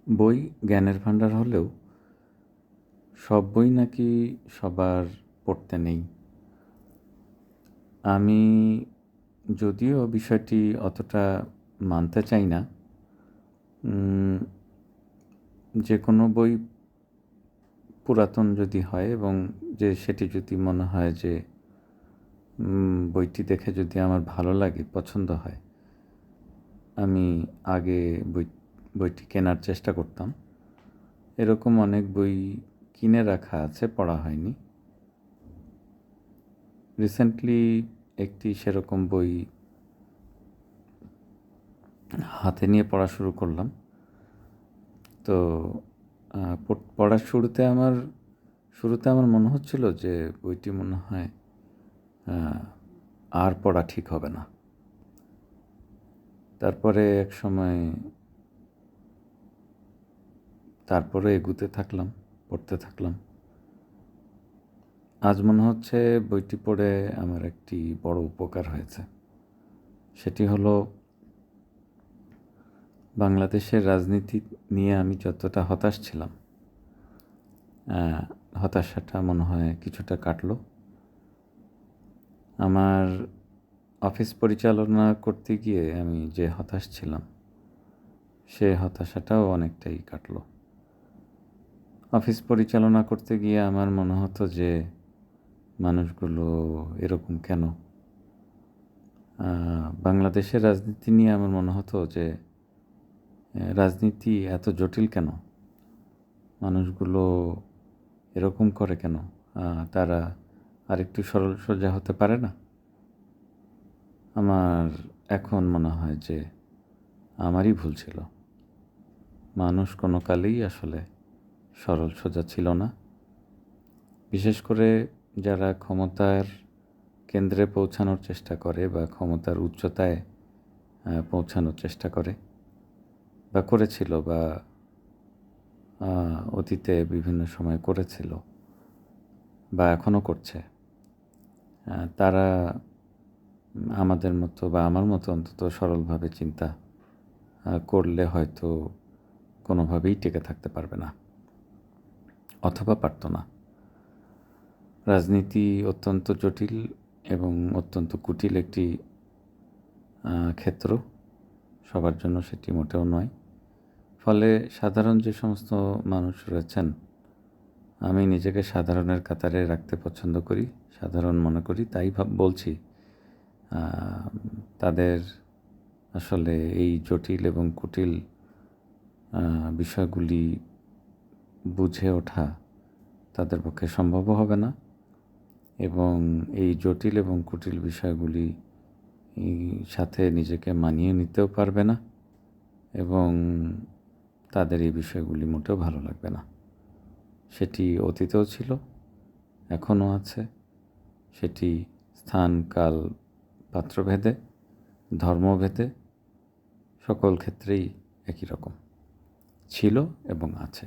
বই জ্ঞানের ভাণ্ডার হলেও সব বই নাকি সবার পড়তে নেই। আমি যদিও বিষয়টি অতটা মানতে চাই না। যে কোনো বই পুরাতন যদি হয় এবং সেটি যদি মনে হয় যে বইটি দেখে যদি আমার ভালো লাগে, পছন্দ হয়, আমি আগে বইটি কেনার চেষ্টা করতাম। এরকম অনেক বই কিনে রাখা আছে, পড়া হয়নি। রিসেন্টলি একটি সেরকম বই হাতে নিয়ে পড়া শুরু করলাম। তো পড়ার শুরুতে আমার মনে হচ্ছিল যে বইটি মনে হয় আর পড়া ঠিক হবে না। তারপরে এক সময় এগুতে থাকলাম, পড়তে থাকলাম। আজ মনে হচ্ছে বইটি পড়ে আমার একটি বড় উপকার হয়েছে। সেটি হলো, বাংলাদেশের রাজনীতি নিয়ে আমি যতটা হতাশ ছিলাম, হতাশাটা মনে হয় কিছুটা কাটলো। আমার অফিস পরিচালনা করতে গিয়ে আমি যে হতাশ ছিলাম, সে হতাশাটাও অনেকটাই কাটলো। অফিস পরিচালনা করতে গিয়ে আমার মনে হতো যে মানুষগুলো এরকম কেন। বাংলাদেশের রাজনীতি নিয়ে আমার মনে হতো যে রাজনীতি এত জটিল কেন, মানুষগুলো এরকম করে কেন, তারা আরেকটু সরল সোজা হতে পারে না। আমার এখন মনে হয় যে আমারই ভুল ছিল। মানুষ কোনো কালেই আসলে সরল সোজা ছিল না। বিশেষ করে যারা ক্ষমতার কেন্দ্রে পৌঁছানোর চেষ্টা করে বা ক্ষমতার উচ্চতায় পৌঁছানোর চেষ্টা করে বা করেছিল বা অতীতে বিভিন্ন সময় করেছিল বা এখনও করছে, তারা আমাদের মতো বা আমার মতো অন্তত সরলভাবে চিন্তা করলে হয়তো কোনোভাবেই টিকে থাকতে পারবে না, অথবা পারত না। রাজনীতি অত্যন্ত জটিল এবং অত্যন্ত কুটিল একটি ক্ষেত্র, সবার জন্য সেটি মোটেও নয়। ফলে সাধারণ যে সমস্ত মানুষ রয়েছেন, আমি নিজেকে সাধারণের কাতারে রাখতে পছন্দ করি, সাধারণ মনে করি, তাই বলছি তাদের আসলে এই জটিল এবং কুটিল বিষয়গুলি বুঝে ওঠা তাদের পক্ষে সম্ভব হবে না, এবং এই জটিল এবং কুটিল বিষয়গুলি সাথে নিজেকে মানিয়ে নিতেও পারবে না, এবং তাদের এই বিষয়গুলি মোটেও ভালো লাগবে না। সেটি অতীতেও ছিল, এখনও আছে। সেটি স্থান, কাল, পাত্রভেদে, ধর্মভেদে, সকল ক্ষেত্রেই একই রকম ছিল এবং আছে।